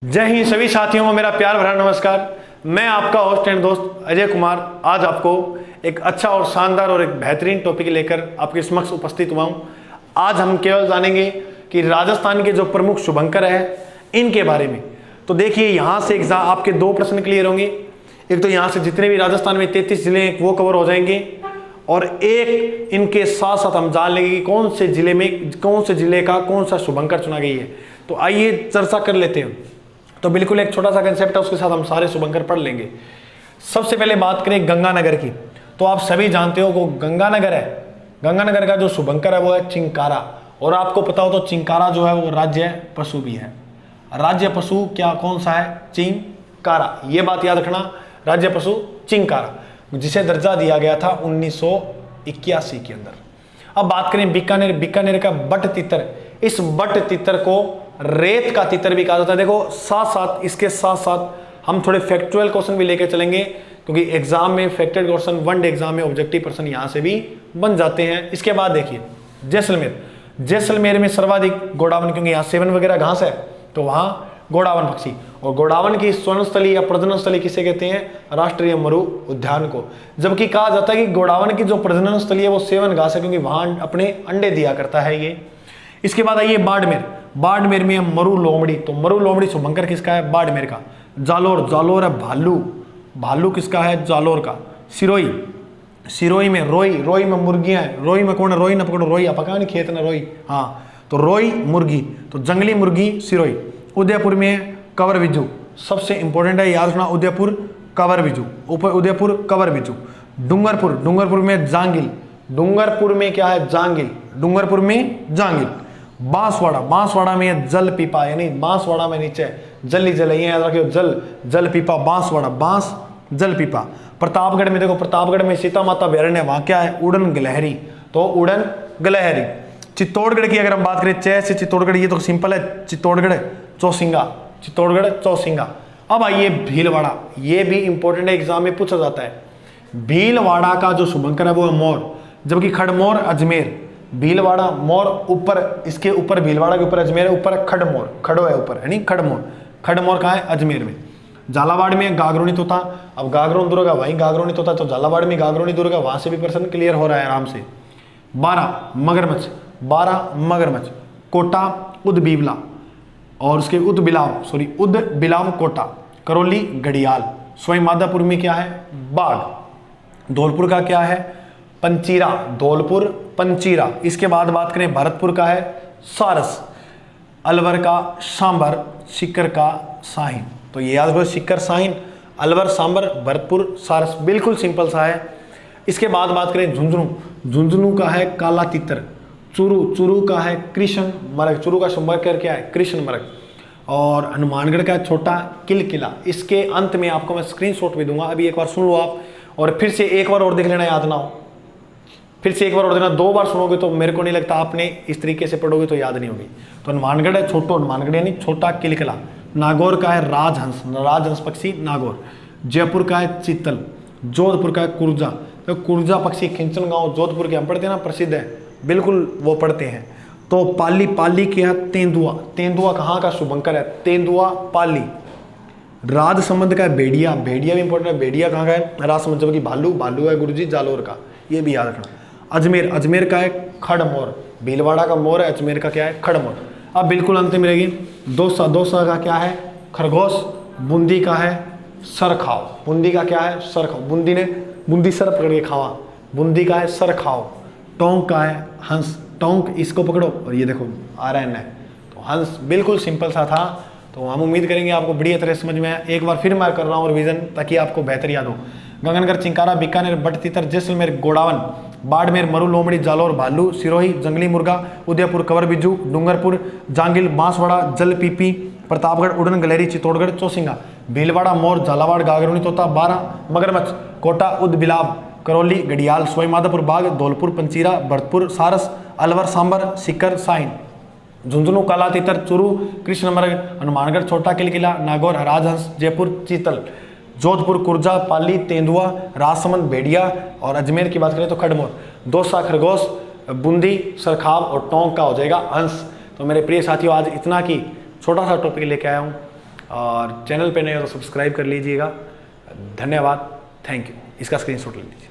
जय हिंद सभी साथियों को मेरा प्यार भरा नमस्कार। मैं आपका होस्ट एंड दोस्त अजय कुमार आज आपको एक अच्छा और शानदार और एक बेहतरीन टॉपिक लेकर आपके समक्ष उपस्थित हुआ हूं। आज हम केवल जानेंगे कि राजस्थान के जो प्रमुख शुभंकर हैं इनके बारे में। तो देखिए यहाँ से एग्जाम आपके दो प्रश्न क्लियर होंगे। एक तो यहाँ से जितने भी राजस्थान में 33 जिले हैं वो कवर हो जाएंगे और एक इनके साथ साथ हम जान लेंगे कि कौन से जिले का कौन सा शुभंकर चुना गई है। तो आइए चर्चा कर लेते हैं। तो बिल्कुल एक छोटा सा कंसेप्ट है, उसके साथ हम सारे शुभंकर पढ़ लेंगे। सबसे पहले बात करें गंगानगर की, तो आप सभी जानते हो वो गंगानगर है। गंगानगर का जो शुभंकर है वो है चिंकारा। और आपको पता हो तो चिंकारा जो है वो राज्य पशु भी है। राज्य पशु क्या कौन सा है? चिंकारा। ये बात याद रखना, राज्य पशु चिंकारा, जिसे दर्जा दिया गया था 1981 के अंदर। अब बात करें बीकानेर। बीकानेर का बट तितर, इस बट तितर को रेत का तितर भी कहा जाता है। देखो इसके साथ साथ हम थोड़े फैक्चुअल क्वेश्चन भी लेके चलेंगे, क्योंकि एग्जाम में फैक्टेड क्वेश्चन वनडे एग्जाम में ऑब्जेक्टिव पर्सन यहां से भी बन जाते हैं। इसके बाद देखिए जैसलमेर। जैसलमेर में सर्वाधिक गोडावन, क्योंकि यहाँ सेवन वगैरह घास है तो वहां गोडावन पक्षी। और गोडावन की स्वर्णस्थली या प्रजनन स्थली किसे कहते हैं? राष्ट्रीय मरु उद्यान को। जबकि कहा जाता है कि गोडावन की जो प्रजनन स्थली है वो सेवन घास है, क्योंकि वहां अपने अंडे दिया करता है ये। इसके बाद आइए बाड़मेर। बाड़मेर में मरु लोमड़ी। तो मरु लोमड़ी शुभंकर किसका है? बाड़मेर का। जालोर। जालोर है भालू। भालू किसका है? जालोर का। सिरोही। सिरोही में रोई। रोई में मुर्गियां हैं। रोई में कौन है? रोई न पकड़ो, रोई पका नहीं खेत न रोई। हाँ, तो रोई मुर्गी, तो जंगली मुर्गी सिरोही। उदयपुर में कवर बिज्जू, सबसे इंपॉर्टेंट है याद रखना, उदयपुर कवर बिज्जू। उदयपुर कवर बिज्जू। डूंगरपुर। डूंगरपुर में जांगिल। डूंगरपुर में क्या है? जांगिल। डूंगरपुर में जांगिल। बांसवाड़ा। बांसवाड़ा में जल पीपा, यानी बांसवाड़ा में नीचे जल ही जल है, याद रखियो, जल पीपा बांसवाड़ा। बांस जल पीपा। प्रतापगढ़ में देखो, प्रतापगढ़ में सीता माता अभ्यारण्य, वहां क्या है? उड़न गिलहरी, तो उड़न गिलहरी। चित्तौड़गढ़ की अगर हम बात करें, चय से चित्तौड़गढ़, ये तो सिंपल है, चित्तौड़गढ़ चौसिंगा। चित्तौड़गढ़ चौसिंगा। अब आइए भीलवाड़ा, ये भी इंपॉर्टेंट है, एग्जाम में पूछा जाता है। भीलवाड़ा का जो शुभंकर है वो है मोर, जबकि खड़मोर अजमेर। भीलवाड़ा मोर ऊपर, इसके ऊपर भीलवाड़ा के ऊपर अजमेर है, ऊपर खड़मोर, खड़ो है ऊपर, यानी खड़मोर। खड़मोर कहाँ है? अजमेर में। झालावाड़ में गागरोनी तोता। अब गागरोन दुर्गा वहीं गागरोनी तोता, तो झालावाड़ में गागरोनी दुर्गा, वहां से भी प्रश्न क्लियर हो रहा है आराम से। 12 मगरमच्छ। 12 मगरमच्छ। कोटा उदबिलाव, और उसके उदबिलाव कोटा। करौली घड़ियाल। स्वयं माधापुर में क्या है? बाघ। धौलपुर का क्या है? पंचीरा। धौलपुर पंचीरा। इसके बाद बात करें भरतपुर का है सारस। अलवर का सांबर। सीकर का साहिन। तो ये याद रखो, सीकर साहिन, अलवर सांबर, भरतपुर सारस, बिल्कुल सिंपल सा है। इसके बाद बात करें झुंझुनू। झुंझुनू का है काला तितर। चूरू। चूरू का है कृष्ण मरग। चूरू का शुभंकर क्या है? कृष्ण मरग। और हनुमानगढ़ का छोटा किलकिला। इसके अंत में आपको मैं स्क्रीनशॉट भी दूंगा, अभी एक बार सुन लो आप, और फिर से एक बार और देख लेना, याद ना हो फिर से एक बार और देना। 2 बार सुनोगे तो मेरे को नहीं लगता आपने इस तरीके से पढ़ोगे तो याद नहीं होगी। तो हनुमानगढ़ है छोटो हनुमानगढ़, यानी छोटा किलकिला। नागौर का है राजहंस। राजहंस पक्षी नागौर। जयपुर का है चीतल। जोधपुर का है कुर्जा। तो कुर्जा पक्षी खिंचन गांव जोधपुर के हम पढ़ते हैं ना, प्रसिद्ध है, बिल्कुल वो पढ़ते हैं। तो पाली। पाली क्या है? तेंदुआ। तेंदुआ कहाँ का शुभंकर है? तेंदुआ पाली। राजसमंद का है भेड़िया। भेड़िया भी इंपॉर्टेंट है। भेड़िया कहाँ का है? राजसमंद। जबकि भालू, भालू है गुरुजी जालोर का, ये भी याद रखना। अजमेर। अजमेर का है खड़मोर। भीलवाड़ा का मोर है, अजमेर का क्या है? खड़मोर। अब बिल्कुल अंत में रहेगी दौसा। दौसा का क्या है? खरगोश। बूंदी का है सरखाव। बूंदी का क्या है? सरखाव। बूंदी ने बूंदी सर पकड़ के खावा, बूंदी का है सरखाव। टोंक का है हंस। टोंक, इसको पकड़ो और ये देखो RN है, तो हंस। बिल्कुल सिंपल सा था। तो हम उम्मीद करेंगे आपको बढ़िया तरह समझ में आया। एक बार फिर मैं कर रहा हूँ रिवीजन, ताकि आपको बेहतर याद हो। गगनगर चिंकारा, बीकानेर बट तितर, जैसलमेर गोडावन, बाड़मेर मरु लोमड़ी, जालोर भालू, सिरोही जंगली मुर्गा, उदयपुर कवर बिज्जू, डूंगरपुर जांगिल, बांसवाड़ा जल पीपी, प्रतापगढ़ उड़न गिलहरी, चित्तौड़गढ़ चौसिंगा, भीलवाड़ा मोर, झालावाड़ गागरोनी तोता, 12 मगरमच्छ, कोटा उदबिलाव, करौली घड़ियाल, सवाईमाधोपुर बाघ, धौलपुर पंचीरा, भरतपुर सारस, अलवर सांबर, सीकर साइन, झुंझुनू काला तितर, चूरू कृष्णमर्ग, हनुमानगढ़ छोटा किलकिला, नागौर राजहंस, जयपुर चीतल, जोधपुर कुर्जा, पाली तेंदुआ, राजसमंद भेड़िया, और अजमेर की बात करें तो खड़मोर, दौसा खरगोश, बूंदी सरखाव, और टोंक का हो जाएगा हंस। तो मेरे प्रिय साथियों, आज इतना की छोटा सा टॉपिक लेके आया हूँ। और चैनल पे नए हो तो सब्सक्राइब कर लीजिएगा। धन्यवाद, थैंक यू। इसका स्क्रीनशॉट ले लीजिए।